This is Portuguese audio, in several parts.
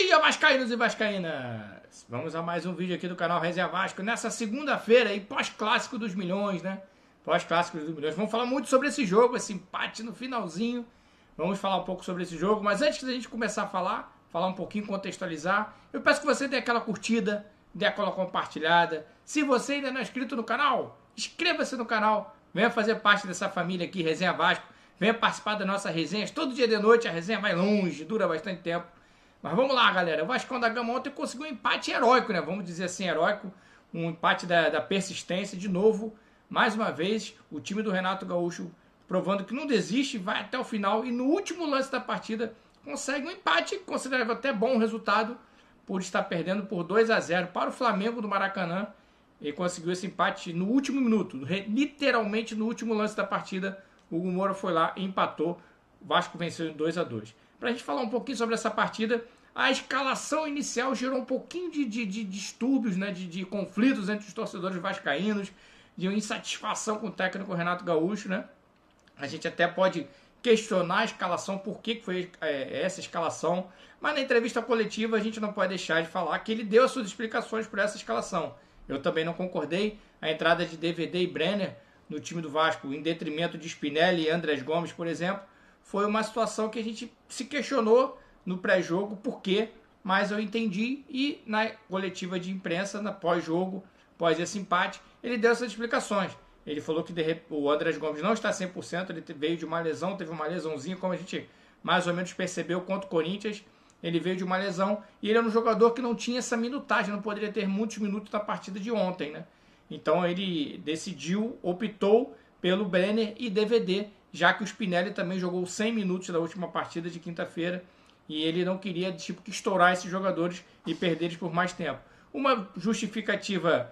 dia, vascaínos e vascaínas! Vamos a mais um vídeo aqui do canal Resenha Vasco, nessa segunda-feira aí, pós-clássico dos milhões, né? Pós-clássico dos milhões. Vamos falar muito sobre esse jogo, esse empate no finalzinho. Vamos falar um pouco sobre esse jogo, mas antes da gente começar a falar um pouquinho, contextualizar, eu peço que você dê aquela curtida, dê aquela compartilhada. Se você ainda não é inscrito no canal, inscreva-se no canal, venha fazer parte dessa família aqui, Resenha Vasco, venha participar das nossas resenhas. Todo dia de noite a resenha vai longe, dura bastante tempo. Mas vamos lá, galera. O Vascão da Gama ontem conseguiu um empate heróico, né? Vamos dizer assim, heróico. Um empate da persistência. De novo, mais uma vez, o time do Renato Gaúcho provando que não desiste, vai até o final. E no último lance da partida, consegue um empate, considerável até bom resultado, por estar perdendo por 2-0 para o Flamengo do Maracanã. Ele conseguiu esse empate no último minuto, literalmente no último lance da partida. O Hugo Moura foi lá e empatou. O Vasco venceu em 2-2. Para a gente falar um pouquinho sobre essa partida, a escalação inicial gerou um pouquinho de distúrbios, né, de conflitos entre os torcedores vascaínos, de insatisfação com o técnico Renato Gaúcho, né? A gente até pode questionar a escalação, por que foi essa escalação, mas na entrevista coletiva a gente não pode deixar de falar que ele deu as suas explicações por essa escalação. Eu também não concordei. A entrada de DVD e Brenner no time do Vasco, em detrimento de Spinelli e Andrés Gomes, por exemplo, foi uma situação que a gente se questionou no pré-jogo, por quê? Mas eu entendi, e na coletiva de imprensa, na pós-jogo, após esse empate, ele deu essas explicações. Ele falou que o Andrés Gomes não está 100%, ele veio de uma lesão, teve uma lesãozinha, como a gente mais ou menos percebeu contra o Corinthians, ele veio de uma lesão, e ele era um jogador que não tinha essa minutagem, não poderia ter muitos minutos na partida de ontem, né? Então ele decidiu, optou pelo Brenner e DVD, já que o Spinelli também jogou 100 minutos da última partida de quinta-feira e ele não queria que estourar esses jogadores e perder eles por mais tempo. Uma justificativa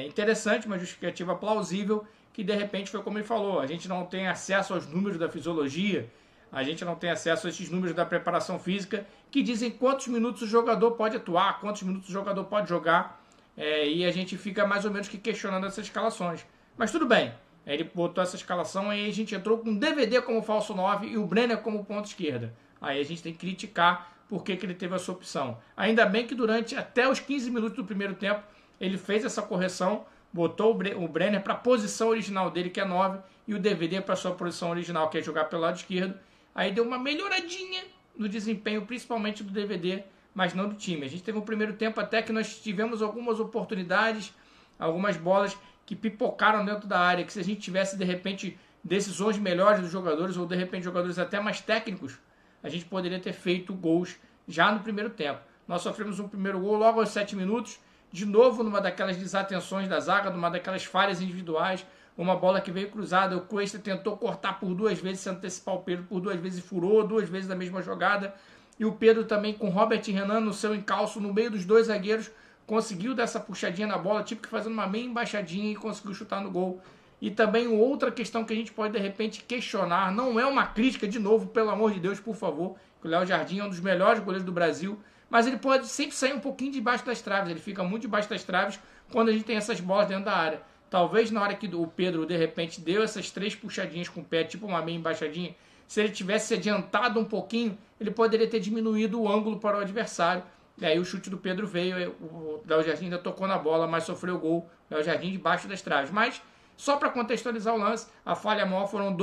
interessante, uma justificativa plausível, que de repente foi como ele falou, a gente não tem acesso aos números da fisiologia, a gente não tem acesso a esses números da preparação física, que dizem quantos minutos o jogador pode atuar, quantos minutos o jogador pode jogar, e a gente fica mais ou menos que questionando essas escalações. Mas tudo bem. Ele botou essa escalação, aí a gente entrou com o DVD como falso 9 e o Brenner como ponta esquerda. Aí a gente tem que criticar por que ele teve essa opção. Ainda bem que durante até os 15 minutos do primeiro tempo ele fez essa correção, botou o Brenner para a posição original dele, que é 9, e o DVD para a sua posição original, que é jogar pelo lado esquerdo. Aí deu uma melhoradinha no desempenho, principalmente do DVD, mas não do time. A gente teve um primeiro tempo até que nós tivemos algumas oportunidades, algumas bolas que pipocaram dentro da área, que se a gente tivesse, de repente, decisões melhores dos jogadores, ou de repente jogadores até mais técnicos, a gente poderia ter feito gols já no primeiro tempo. Nós sofremos um primeiro gol logo aos 7 minutos, de novo numa daquelas desatenções da zaga, numa daquelas falhas individuais, uma bola que veio cruzada, o Cuesta tentou cortar por 2 vezes, se antecipar o Pedro por 2 vezes e furou, 2 vezes na mesma jogada, e o Pedro também com Robert e Renan no seu encalço, no meio dos 2 zagueiros, conseguiu dar essa puxadinha na bola, tipo que fazendo uma meia embaixadinha e conseguiu chutar no gol. E também outra questão que a gente pode de repente questionar, não é uma crítica, de novo, pelo amor de Deus, por favor, que o Léo Jardim é um dos melhores goleiros do Brasil, mas ele pode sempre sair um pouquinho debaixo das traves, ele fica muito debaixo das traves quando a gente tem essas bolas dentro da área. Talvez na hora que o Pedro de repente deu essas 3 puxadinhas com o pé, tipo uma meia embaixadinha, se ele tivesse adiantado um pouquinho, ele poderia ter diminuído o ângulo para o adversário. E aí o chute do Pedro veio, o Léo Jardim ainda tocou na bola, mas sofreu o gol. O Léo Jardim debaixo das traves. Mas, só para contextualizar o lance, a falha maior foram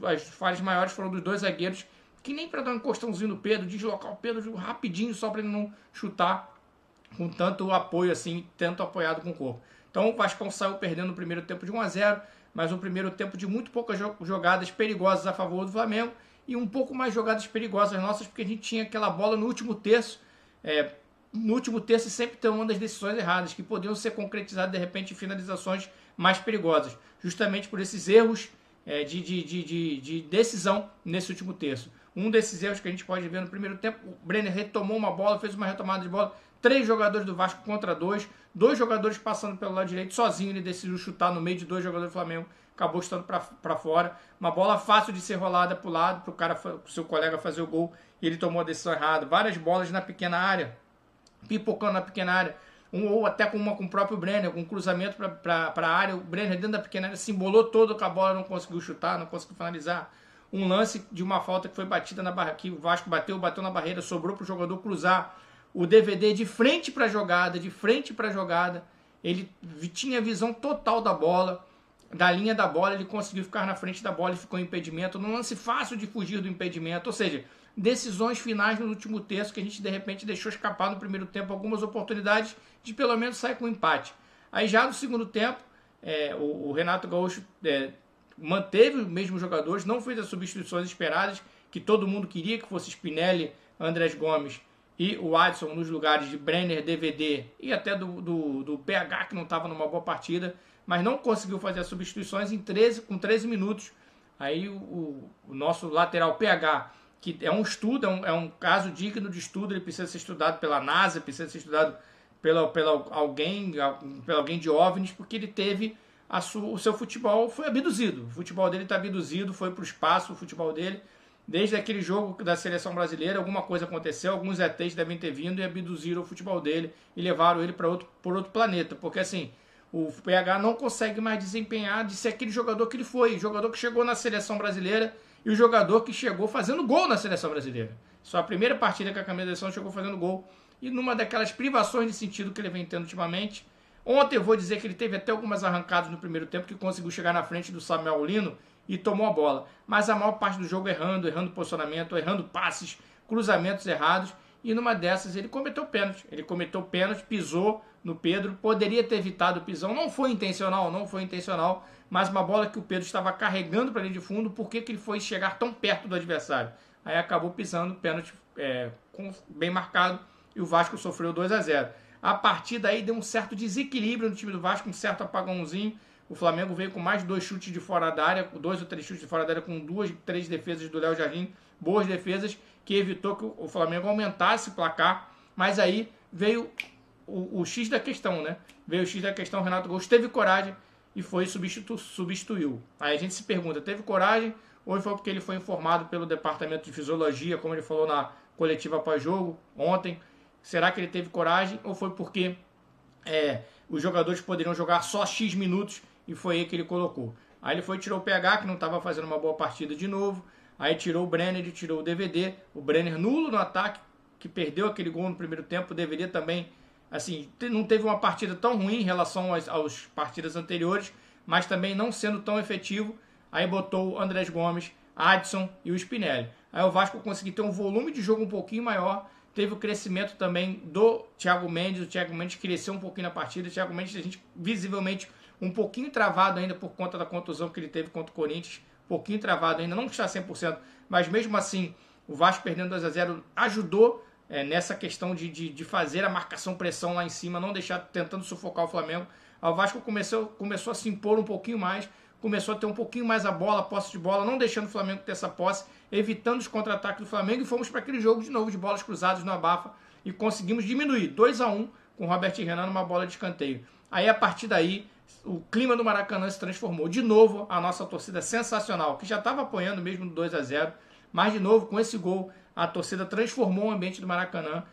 as falhas maiores foram dos 2 zagueiros, que nem para dar um encostãozinho no Pedro, deslocar o Pedro rapidinho só para ele não chutar com tanto apoio assim, tanto apoiado com o corpo. Então o Vascão saiu perdendo no primeiro tempo de 1-0, mas um primeiro tempo de muito poucas jogadas perigosas a favor do Flamengo e um pouco mais jogadas perigosas nossas, porque a gente tinha aquela bola no último terço, sempre tomando as decisões erradas, que podiam ser concretizadas de repente em finalizações mais perigosas, justamente por esses erros de decisão nesse último terço. Um desses erros que a gente pode ver no primeiro tempo, o Brenner retomou uma bola, fez uma retomada de bola, 3 jogadores do Vasco contra 2, 2 jogadores passando pelo lado direito, sozinho ele decidiu chutar no meio de 2 jogadores do Flamengo, acabou chutando para fora, uma bola fácil de ser rolada para o lado, para o seu colega fazer o gol, e ele tomou a decisão errada. Várias bolas na pequena área, pipocando na pequena área, ou até com o próprio Brenner, com um cruzamento para a área, o Brenner dentro da pequena área se embolou todo com a bola, não conseguiu chutar, não conseguiu finalizar. Um lance de uma falta que foi batida na barra, que o Vasco bateu na barreira, sobrou para o jogador cruzar. o DVD de frente para a jogada, ele tinha visão total da bola, da linha da bola, ele conseguiu ficar na frente da bola e ficou em impedimento, num lance fácil de fugir do impedimento, ou seja, decisões finais no último terço que a gente de repente deixou escapar no primeiro tempo algumas oportunidades de pelo menos sair com um empate. Aí já no segundo tempo, o Renato Gaúcho manteve os mesmos jogadores, não fez as substituições esperadas, que todo mundo queria, que fosse Spinelli, Andrés Gomes e o Adson nos lugares de Brenner, DVD e até do PH, que não estava numa boa partida, mas não conseguiu fazer as substituições com 13 minutos. Aí o nosso lateral PH, que é um estudo, é um caso digno de estudo, ele precisa ser estudado pela NASA, precisa ser estudado pela alguém de OVNIs, porque ele teve o seu futebol foi abduzido. O futebol dele está abduzido, foi para o espaço o futebol dele. Desde aquele jogo da seleção brasileira, alguma coisa aconteceu, alguns ETs devem ter vindo e abduziram o futebol dele e levaram ele para outro planeta. Porque assim, o PH não consegue mais desempenhar de ser aquele jogador que ele foi, o jogador que chegou na seleção brasileira e o jogador que chegou fazendo gol na seleção brasileira. Só a primeira partida que a camisa da seleção chegou fazendo gol. E numa daquelas privações de sentido que ele vem tendo ultimamente. Ontem eu vou dizer que ele teve até algumas arrancadas no primeiro tempo, que conseguiu chegar na frente do Samuel Lino e tomou a bola. Mas a maior parte do jogo errando posicionamento, errando passes, cruzamentos errados. E numa dessas ele cometeu pênalti. Ele cometeu pênalti, pisou no Pedro, poderia ter evitado o pisão. Não foi intencional, mas uma bola que o Pedro estava carregando para a linha de fundo, por que ele foi chegar tão perto do adversário? Aí acabou pisando, pênalti bem marcado, e o Vasco sofreu 2-0. A partir daí deu um certo desequilíbrio no time do Vasco, um certo apagãozinho. O Flamengo veio com mais 2 chutes de fora da área, 2 ou 3 chutes de fora da área, com 2, 3 defesas do Léo Jardim, boas defesas, que evitou que o Flamengo aumentasse o placar. Mas aí veio o X da questão, né? Veio o X da questão, o Renato Gaúcho teve coragem e foi substituiu. Aí a gente se pergunta, teve coragem ou foi porque ele foi informado pelo departamento de fisiologia, como ele falou na coletiva pós-jogo ontem? Será que ele teve coragem ou foi porque os jogadores poderiam jogar só X minutos e foi aí que ele colocou? Aí ele foi e tirou o PH, que não estava fazendo uma boa partida de novo. Aí tirou o Brenner e tirou o DVD. O Brenner nulo no ataque, que perdeu aquele gol no primeiro tempo. Deveria também, assim, não teve uma partida tão ruim em relação às partidas anteriores, mas também não sendo tão efetivo. Aí botou o Andrés Gomes, Adson e o Spinelli. Aí o Vasco conseguiu ter um volume de jogo um pouquinho maior. Teve o crescimento também do Thiago Mendes. O Thiago Mendes cresceu um pouquinho na partida. O Thiago Mendes, a gente visivelmente um pouquinho travado ainda por conta da contusão que ele teve contra o Corinthians. Um pouquinho travado ainda, não está 100%. Mas mesmo assim, o Vasco perdendo 2-0 ajudou nessa questão de fazer a marcação-pressão lá em cima, não deixar tentando sufocar o Flamengo. O Vasco começou a se impor um pouquinho mais, começou a ter um pouquinho mais a bola, a posse de bola, não deixando o Flamengo ter essa posse, evitando os contra-ataques do Flamengo, e fomos para aquele jogo de novo de bolas cruzadas no abafa e conseguimos diminuir 2-1 com o Robert Renan numa bola de escanteio. Aí a partir daí o clima do Maracanã se transformou. De novo a nossa torcida sensacional, que já estava apoiando mesmo no 2-0, mas de novo com esse gol a torcida transformou o ambiente do Maracanã,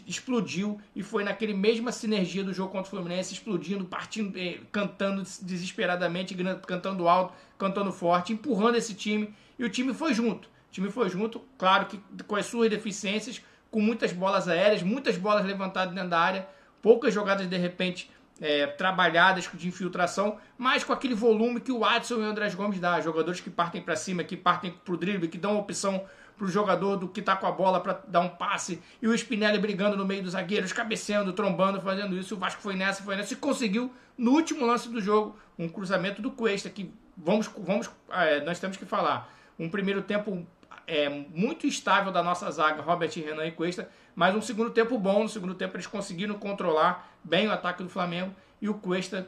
explodiu e foi naquele mesma sinergia do jogo contra o Fluminense, explodindo, partindo, cantando desesperadamente, cantando alto, cantando forte, empurrando esse time, e o time foi junto. O time foi junto, claro que com as suas deficiências, com muitas bolas aéreas, muitas bolas levantadas dentro da área, poucas jogadas de repente trabalhadas de infiltração, mas com aquele volume que o Adson e o Andrés Gomes dá, jogadores que partem para cima, que partem para o drible, que dão opção para o jogador do que está com a bola para dar um passe, e o Spinelli brigando no meio dos zagueiros, cabeceando, trombando, fazendo isso. O Vasco foi nessa, e conseguiu, no último lance do jogo, um cruzamento do Cuesta, que nós temos que falar. Um primeiro tempo muito instável da nossa zaga, Robert Renan e Cuesta, mas um segundo tempo bom. No segundo tempo eles conseguiram controlar bem o ataque do Flamengo, e o Cuesta,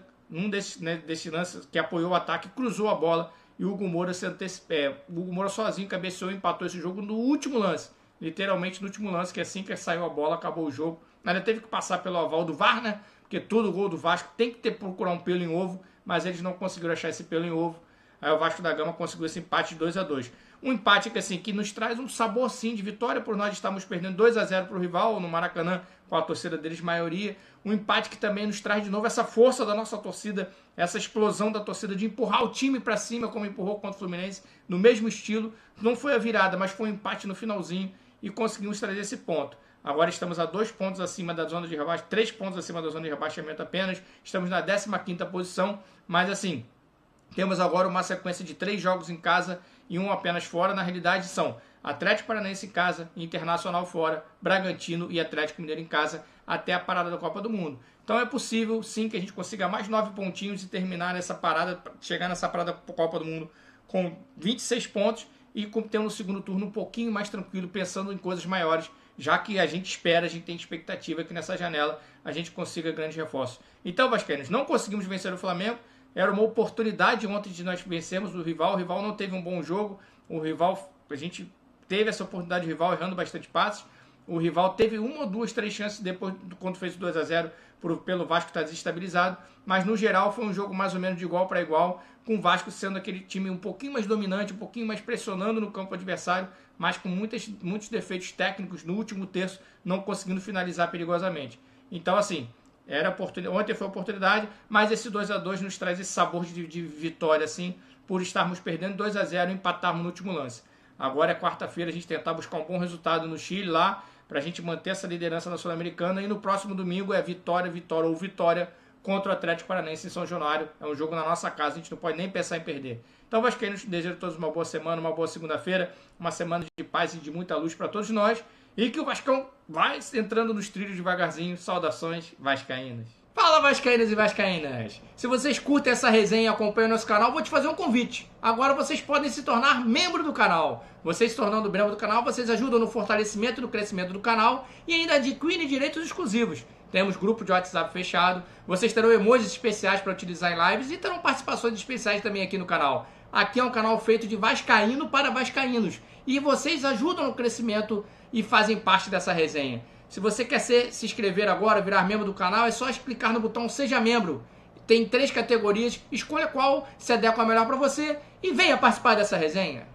desse lance que apoiou o ataque, cruzou a bola, e o Hugo Moura o Hugo Moura sozinho cabeceou e empatou esse jogo no último lance. Literalmente no último lance, que assim que saiu a bola, acabou o jogo. Ainda teve que passar pelo aval do VAR, né? Porque todo gol do Vasco tem que procurar um pelo em ovo, mas eles não conseguiram achar esse pelo em ovo. Aí o Vasco da Gama conseguiu esse empate de 2-2. Um empate que nos traz um sabor sim de vitória, por nós estarmos perdendo 2-0 para o rival no Maracanã, com a torcida deles maioria. Um empate que também nos traz de novo essa força da nossa torcida, essa explosão da torcida de empurrar o time para cima, como empurrou contra o Fluminense, no mesmo estilo. Não foi a virada, mas foi um empate no finalzinho e conseguimos trazer esse ponto. Agora estamos a 2 pontos acima da zona de rebaixamento, 3 pontos acima da zona de rebaixamento apenas. Estamos na 15ª posição, mas assim, temos agora uma sequência de 3 jogos em casa e 1 apenas fora. Na realidade são Atlético Paranaense em casa, Internacional fora, Bragantino e Atlético Mineiro em casa até a parada da Copa do Mundo. Então é possível sim que a gente consiga mais 9 pontinhos e terminar nessa parada, chegar nessa parada da Copa do Mundo com 26 pontos e tendo o segundo turno um pouquinho mais tranquilo, pensando em coisas maiores, já que a gente tem expectativa que nessa janela a gente consiga grandes reforços. Então, vascaínos, não conseguimos vencer o Flamengo, era uma oportunidade ontem de nós vencermos o rival não teve um bom jogo, a gente teve essa oportunidade de rival errando bastante passes, o rival teve 1 ou 2, 3 chances depois quando fez o 2-0 pelo Vasco estar desestabilizado, mas no geral foi um jogo mais ou menos de igual para igual, com o Vasco sendo aquele time um pouquinho mais dominante, um pouquinho mais pressionando no campo adversário, mas com muitos defeitos técnicos no último terço, não conseguindo finalizar perigosamente. Então assim, ontem foi a oportunidade, mas esse 2-2 nos traz esse sabor de vitória assim, por estarmos perdendo 2-0 e empatarmos no último lance. Agora é quarta-feira, a gente tentar buscar um bom resultado no Chile lá, para a gente manter essa liderança na Sul-Americana, e no próximo domingo é vitória contra o Atlético Paranaense em São Januário. É um jogo na nossa casa, a gente não pode nem pensar em perder. Então, vascaínos, desejo a todos uma boa semana, uma boa segunda-feira, uma semana de paz e de muita luz para todos nós, e que o Vascão vai entrando nos trilhos devagarzinho. Saudações vascaínas. Fala, vascaínas e vascaínas! Se vocês curtem essa resenha e acompanham o nosso canal, vou te fazer um convite. Agora vocês podem se tornar membro do canal. Vocês se tornando membro do canal, vocês ajudam no fortalecimento e no crescimento do canal e ainda adquirem direitos exclusivos. Temos grupo de WhatsApp fechado, vocês terão emojis especiais para utilizar em lives e terão participações especiais também aqui no canal. Aqui é um canal feito de vascaíno para vascaínos e vocês ajudam no crescimento e fazem parte dessa resenha. Se você quer se inscrever agora, virar membro do canal, é só clicar no botão Seja Membro. Tem 3 categorias, escolha qual se adequa melhor para você e venha participar dessa resenha.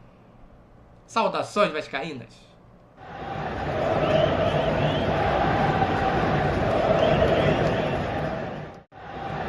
Saudações vascaínas!